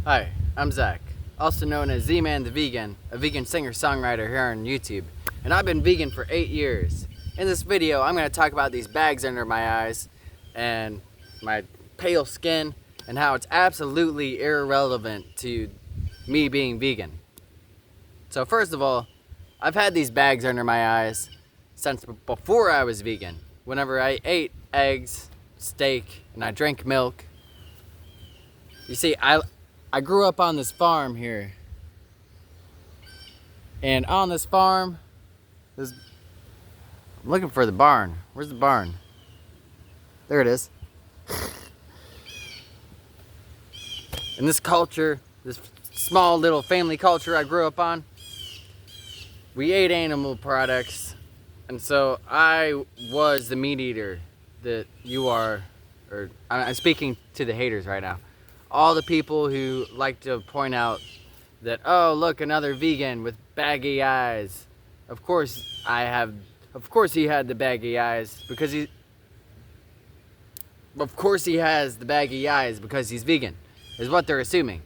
Hi, I'm Zach, also known as ZmanTheVegan, a vegan singer-songwriter here on YouTube, and I've been vegan for 8 years. In this video, I'm going to talk about these bags under my eyes and my pale skin and how it's absolutely irrelevant to me being vegan. So first of all, I've had these bags under my eyes since before I was vegan. Whenever I ate eggs, steak, and I drank milk. You see, I grew up on this farm here. And on this farm, I'm looking for the barn. Where's the barn? There it is. In this culture, this small little family culture I grew up on, we ate animal products. And so I was the meat eater that you are, or I'm speaking to the haters right now. All the people who like to point out that, oh, look, another vegan with baggy eyes. Of course he had the baggy eyes because he has the baggy eyes because he's vegan, is what they're assuming.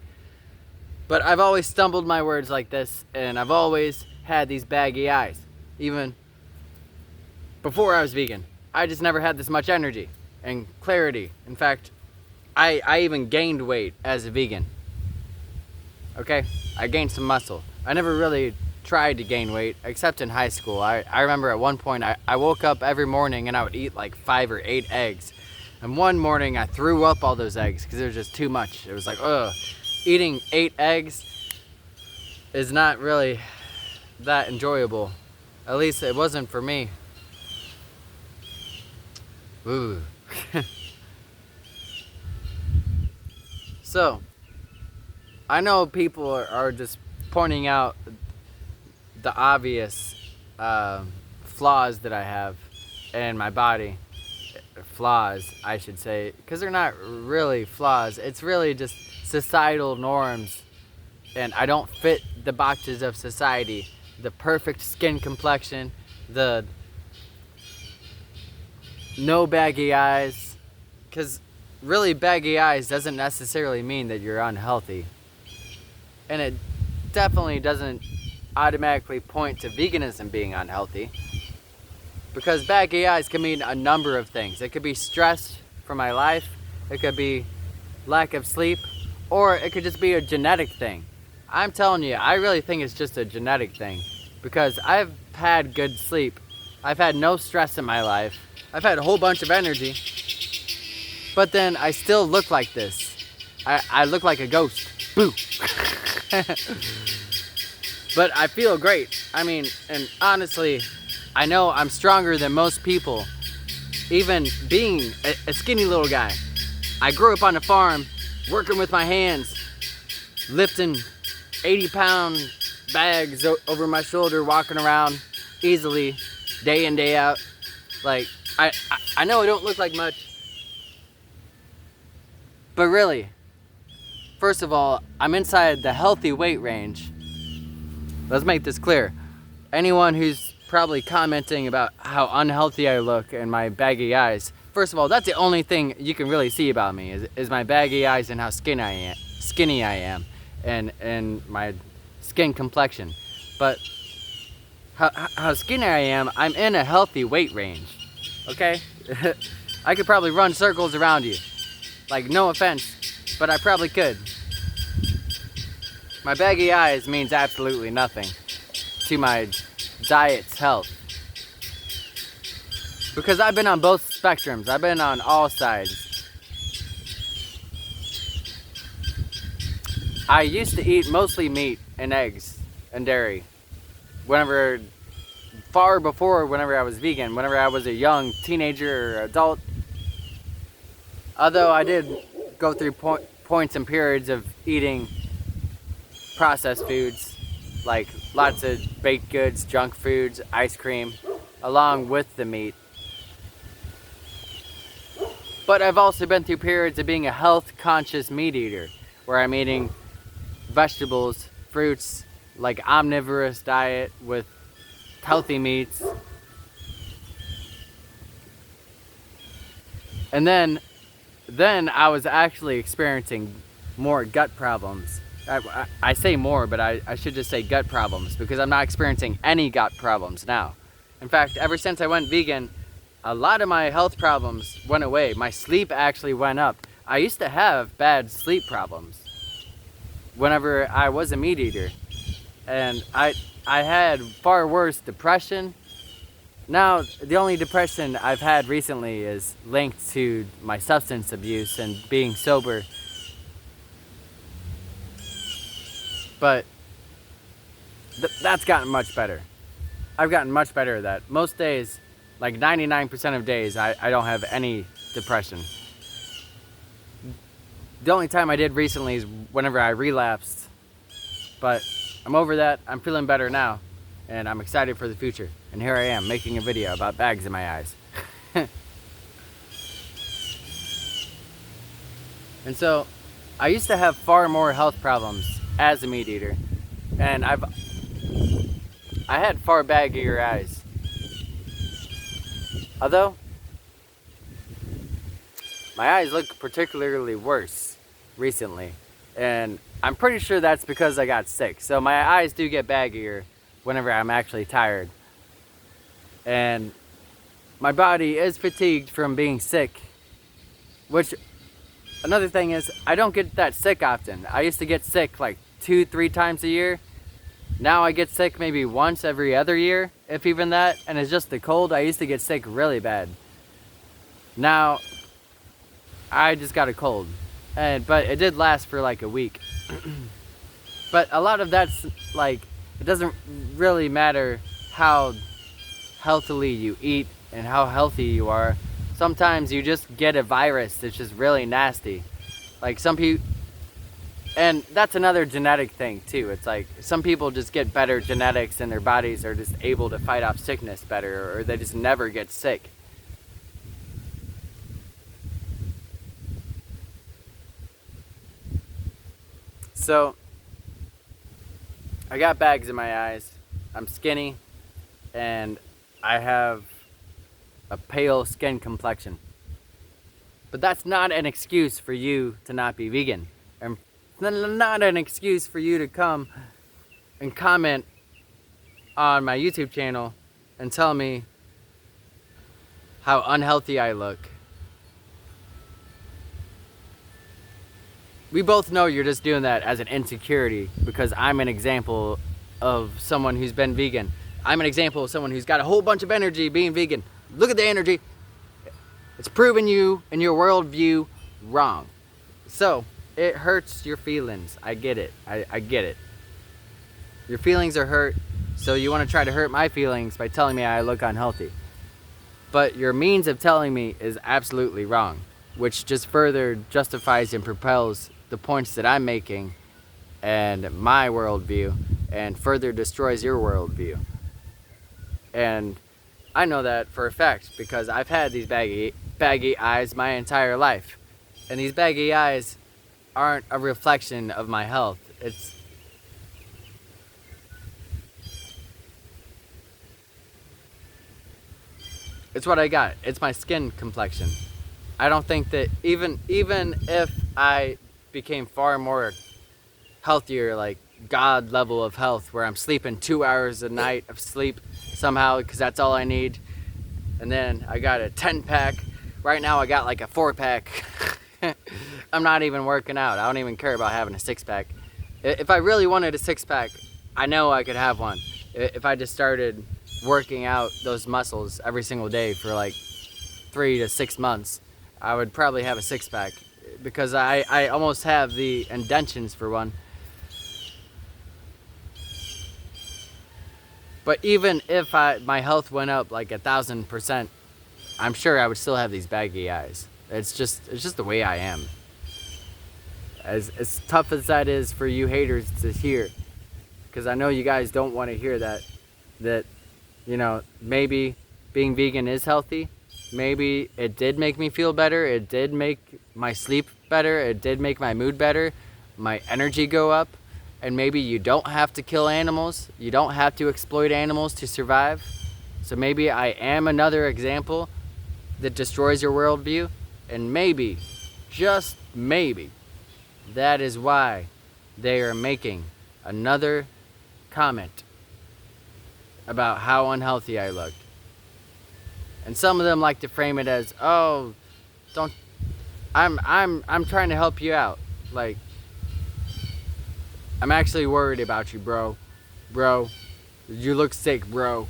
But I've always stumbled my words like this, and I've always had these baggy eyes. Even before I was vegan, I just never had this much energy and clarity. In fact, I even gained weight as a vegan. Okay? I gained some muscle. I never really tried to gain weight, except in high school. I remember at one point, I woke up every morning and I would eat like 5 or 8 eggs. And one morning I threw up all those eggs because it was just too much. It was like, ugh. Eating 8 eggs is not really that enjoyable. At least it wasn't for me. Ooh. So, I know people are just pointing out the obvious flaws that I have in my body. Flaws, I should say, because they're not really flaws. It's really just societal norms, and I don't fit the boxes of society. The perfect skin complexion, the no baggy eyes, because really baggy eyes doesn't necessarily mean that you're unhealthy. And it definitely doesn't automatically point to veganism being unhealthy. Because baggy eyes can mean a number of things. It could be stress from my life, it could be lack of sleep, or it could just be a genetic thing. I'm telling you, I really think it's just a genetic thing. Because I've had good sleep, I've had no stress in my life, I've had a whole bunch of energy, but then I still look like this. I look like a ghost. Boo! But I feel great. I mean, and honestly, I know I'm stronger than most people. Even being a skinny little guy. I grew up on a farm, working with my hands, lifting 80-pound bags over my shoulder, walking around easily, day in, day out. Like, I know I don't look like much, but really, first of all, I'm inside the healthy weight range. Let's make this clear. Anyone who's probably commenting about how unhealthy I look and my baggy eyes, first of all, that's the only thing you can really see about me is my baggy eyes and how skinny I am, and my skin complexion. But how skinny I am, I'm in a healthy weight range. Okay? I could probably run circles around you. Like, no offense, but I probably could. My baggy eyes means absolutely nothing to my diet's health. Because I've been on both spectrums. I've been on all sides. I used to eat mostly meat and eggs and dairy. Far before whenever I was vegan, whenever I was a young teenager or adult. Although I did go through points and periods of eating processed foods, like lots of baked goods, junk foods, ice cream, along with the meat. But I've also been through periods of being a health-conscious meat eater, where I'm eating vegetables, fruits, like omnivorous diet with healthy meats. And then I was actually experiencing more gut problems. I say more, but I should just say gut problems, because I'm not experiencing any gut problems now. In fact, ever since I went vegan, a lot of my health problems went away. My sleep actually went up. I used to have bad sleep problems whenever I was a meat eater. And I had far worse depression. Now, the only depression I've had recently is linked to my substance abuse and being sober. But that's gotten much better. I've gotten much better at that. Most days, like 99% of days, I don't have any depression. The only time I did recently is whenever I relapsed. But I'm over that. I'm feeling better now. And I'm excited for the future. And here I am making a video about bags in my eyes. And so, I used to have far more health problems as a meat eater, and I had far baggier eyes. Although my eyes look particularly worse recently, and I'm pretty sure that's because I got sick. So my eyes do get baggier whenever I'm actually tired, and my body is fatigued from being sick. Which, another thing is, I don't get that sick often. I used to get sick like 2-3 times a year. Now I get sick maybe once every other year, if even that, and it's just the cold. I used to get sick really bad. Now I just got a cold, but it did last for like a week. But a lot of that's like, it doesn't really matter how healthily you eat and how healthy you are. Sometimes you just get a virus that's just really nasty. Like some people, and that's another genetic thing too. It's like some people just get better genetics and their bodies are just able to fight off sickness better, or they just never get sick. So, I got bags in my eyes, I'm skinny, and I have a pale skin complexion. But that's not an excuse for you to not be vegan. And not an excuse for you to come and comment on my YouTube channel and tell me how unhealthy I look. We both know you're just doing that as an insecurity, because I'm an example of someone who's been vegan. I'm an example of someone who's got a whole bunch of energy being vegan. Look at the energy. It's proving you and your worldview wrong. So, it hurts your feelings. I get it. I get it. Your feelings are hurt, so you want to try to hurt my feelings by telling me I look unhealthy. But your means of telling me is absolutely wrong, which just further justifies and propels the points that I'm making and my worldview, and further destroys your worldview. And I know that for a fact because I've had these baggy eyes my entire life. And these baggy eyes aren't a reflection of my health. It's what I got. It's my skin complexion. I don't think that even if I became far more healthier, like God level of health, where I'm sleeping 2 hours a night of sleep somehow because that's all I need, and then I got a 10-pack. Right now I got like a 4-pack. I'm not even working out. I don't even care about having a 6-pack. If I really wanted a 6-pack, I know I could have one. If I just started working out those muscles every single day for like 3 to 6 months, I would probably have a 6-pack, because I almost have the indentions for one. But even if my health went up like 1,000%, I'm sure I would still have these baggy eyes. It's just the way I am. As tough as that is for you haters to hear, because I know you guys don't want to hear that, you know, maybe being vegan is healthy. Maybe it did make me feel better. It did make my sleep better. It did make my mood better. My energy go up. And maybe you don't have to kill animals. You don't have to exploit animals to survive. So maybe I am another example that destroys your worldview. And maybe, just maybe, That is why they are making another comment about how unhealthy I looked. And some of them like to frame it as, "Oh, don't I'm trying to help you out." Like, I'm actually worried about you, bro. Bro, you look sick, bro.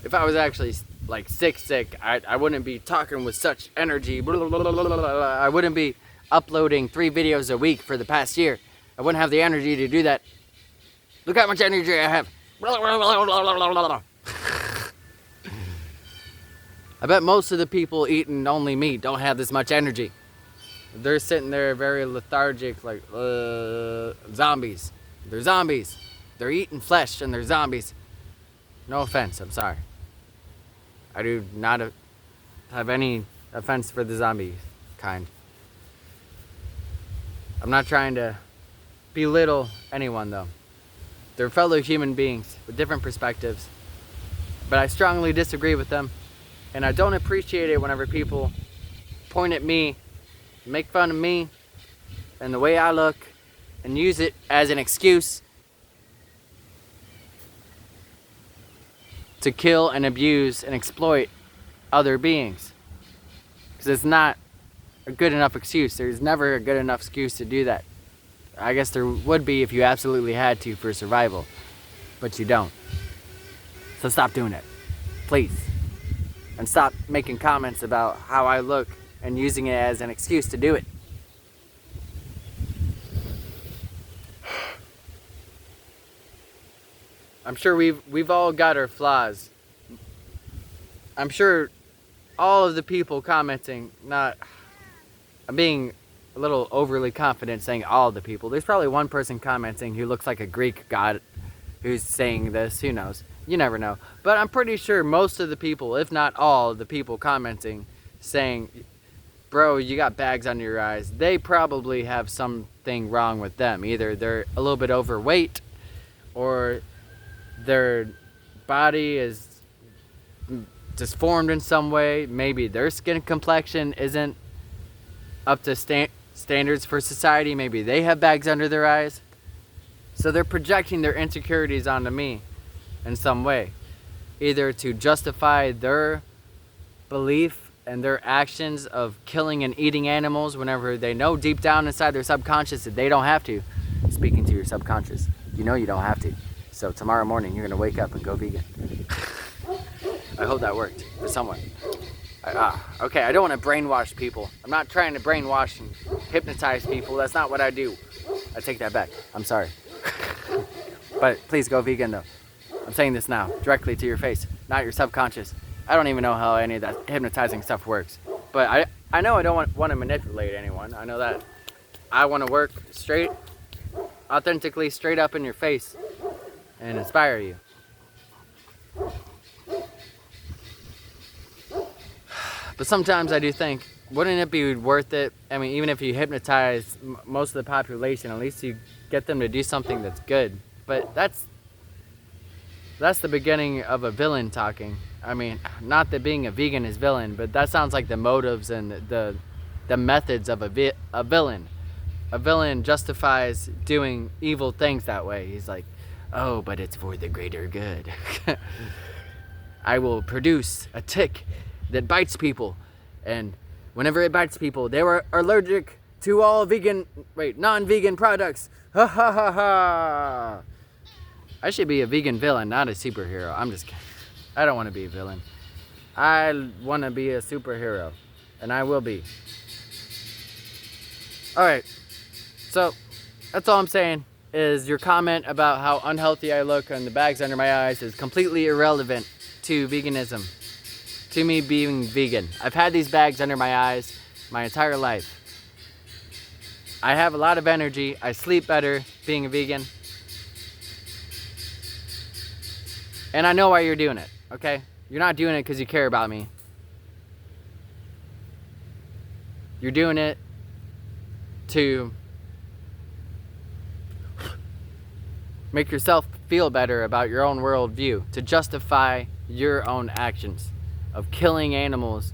If I was actually like sick, I wouldn't be talking with such energy. I wouldn't be uploading 3 videos a week for the past year. I wouldn't have the energy to do that. Look how much energy I have. I bet most of the people eating only meat don't have this much energy. They're sitting there very lethargic, like zombies. They're zombies. They're eating flesh and they're zombies. No offense, I'm sorry. I do not have any offense for the zombie kind. I'm not trying to belittle anyone, though. They're fellow human beings with different perspectives. But I strongly disagree with them. And I don't appreciate it whenever people point at me, make fun of me and the way I look, and use it as an excuse to kill and abuse and exploit other beings. Because it's not a good enough excuse. There's never a good enough excuse to do that. I guess there would be if you absolutely had to for survival. But you don't. So stop doing it. Please. And stop making comments about how I look and using it as an excuse to do it. I'm sure we've all got our flaws. I'm sure all of the people commenting, I'm being a little overly confident saying all the people. There's probably one person commenting who looks like a Greek god who's saying this. Who knows? You never know. But I'm pretty sure most of the people, if not all the people commenting, saying, "Bro, you got bags under your eyes," they probably have something wrong with them. Either they're a little bit overweight, or their body is disformed in some way. Maybe their skin complexion isn't up to standards for society. Maybe they have bags under their eyes. So they're projecting their insecurities onto me in some way, either to justify their belief and their actions of killing and eating animals whenever they know deep down inside their subconscious that they don't have to. Speaking to your subconscious, you know you don't have to. So tomorrow morning you're gonna wake up and go vegan. I hope that worked for someone. Okay, I don't want to brainwash people. I'm not trying to brainwash and hypnotize people. That's not what I do. I take that back. I'm sorry. But please go vegan though. I'm saying this now, directly to your face, not your subconscious. I don't even know how any of that hypnotizing stuff works. But I know I don't want to manipulate anyone. I know that. I want to work straight, authentically, straight up in your face and inspire you. But sometimes I do think, wouldn't it be worth it? I mean, even if you hypnotize most of the population, at least you get them to do something that's good. But that's the beginning of a villain talking. I mean, not that being a vegan is villain, but that sounds like the motives and the methods of a villain. A villain justifies doing evil things that way. He's like, "Oh, but it's for the greater good." I will produce a tick that bites people, and whenever it bites people, they were allergic to all non-vegan products. Ha ha ha ha. I should be a vegan villain, not a superhero. I'm just kidding. I don't want to be a villain. I want to be a superhero, and I will be. Alright, so that's all I'm saying, is your comment about how unhealthy I look and the bags under my eyes is completely irrelevant to veganism, to me being vegan. I've had these bags under my eyes my entire life. I have a lot of energy. I sleep better being a vegan. And I know why you're doing it, okay? You're not doing it because you care about me. You're doing it to make yourself feel better about your own worldview, to justify your own actions of killing animals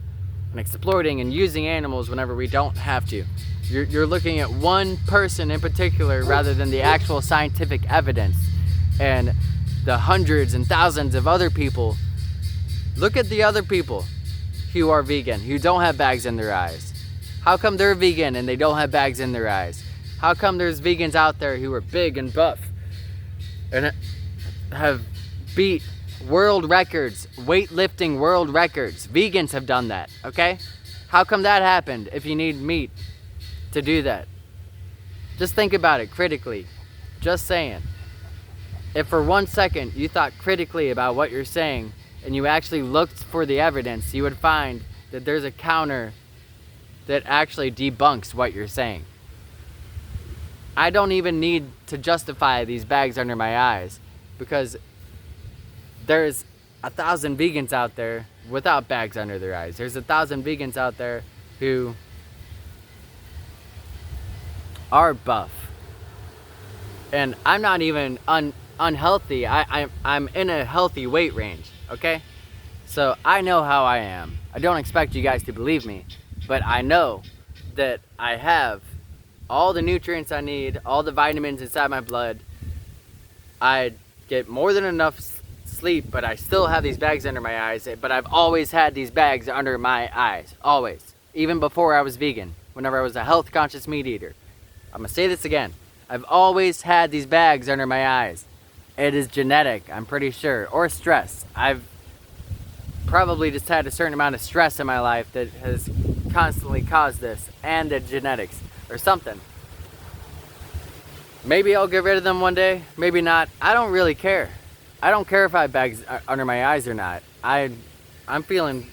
and exploiting and using animals whenever we don't have to. You're looking at one person in particular rather than the actual scientific evidence and the hundreds and thousands of other people. Look at the other people who are vegan, who don't have bags in their eyes. How come they're vegan and they don't have bags in their eyes? How come there's vegans out there who are big and buff and have beat world records, weightlifting world records? Vegans have done that, okay? How come that happened if you need meat to do that? Just think about it critically. Just saying. If for 1 second you thought critically about what you're saying and you actually looked for the evidence, you would find that there's a counter that actually debunks what you're saying. I don't even need to justify these bags under my eyes because there's 1,000 vegans out there without bags under their eyes. There's 1,000 vegans out there who are buff. And I'm not even unhealthy. I'm in a healthy weight range, okay? So I know how I am. I don't expect you guys to believe me, but I know that I have all the nutrients I need, all the vitamins inside my blood. I get more than enough sleep, but I still have these bags under my eyes. But I've always had these bags under my eyes, always. Even before I was vegan, whenever I was a health conscious meat eater. I'm gonna say this again. I've always had these bags under my eyes. It is genetic, I'm pretty sure, or stress. I've probably just had a certain amount of stress in my life that has constantly caused this, and the genetics or something. Maybe I'll get rid of them one day, maybe not. I don't really care. I don't care if I have bags under my eyes or not. I'm feeling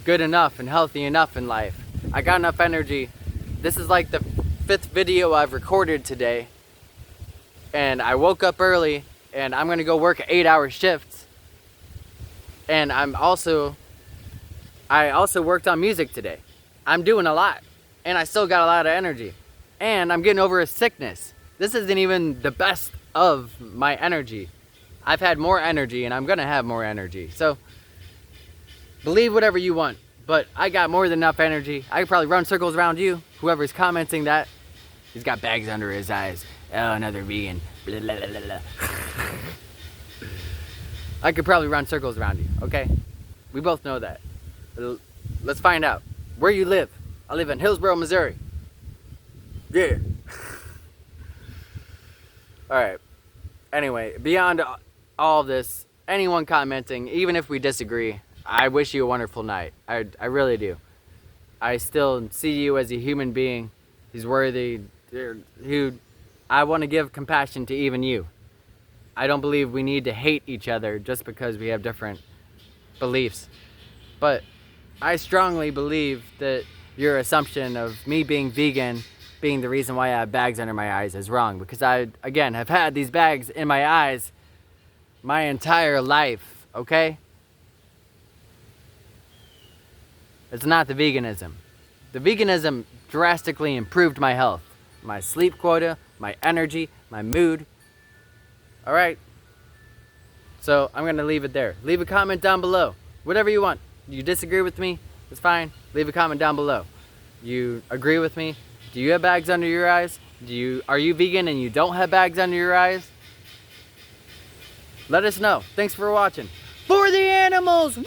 good enough and healthy enough in life. I got enough energy. This is like the 5th video I've recorded today, and I woke up early and I'm gonna go work 8-hour shifts. And I also worked on music today. I'm doing a lot, and I still got a lot of energy. And I'm getting over a sickness. This isn't even the best of my energy. I've had more energy, and I'm gonna have more energy. So, believe whatever you want, but I got more than enough energy. I could probably run circles around you, whoever's commenting that. He's got bags under his eyes. Oh, another vegan. Blah, blah, blah, blah. I could probably run circles around you, okay? We both know that. Let's find out. Where you live? I live in Hillsboro, Missouri. Yeah. Alright. Anyway, beyond all of this, anyone commenting, even if we disagree, I wish you a wonderful night. I really do. I still see you as a human being who's worthy, who I want to give compassion to even you. I don't believe we need to hate each other just because we have different beliefs. But I strongly believe that your assumption of me being vegan being the reason why I have bags under my eyes is wrong. Because I, again, have had these bags in my eyes my entire life, okay? It's not the veganism. The veganism drastically improved my health, my sleep quota, my energy, my mood. All right, so I'm gonna leave it there. Leave a comment down below, whatever you want. You disagree with me, it's fine. Leave a comment down below. You agree with me? Do you have bags under your eyes? Are you vegan and you don't have bags under your eyes? Let us know. Thanks for watching. For the animals, woo!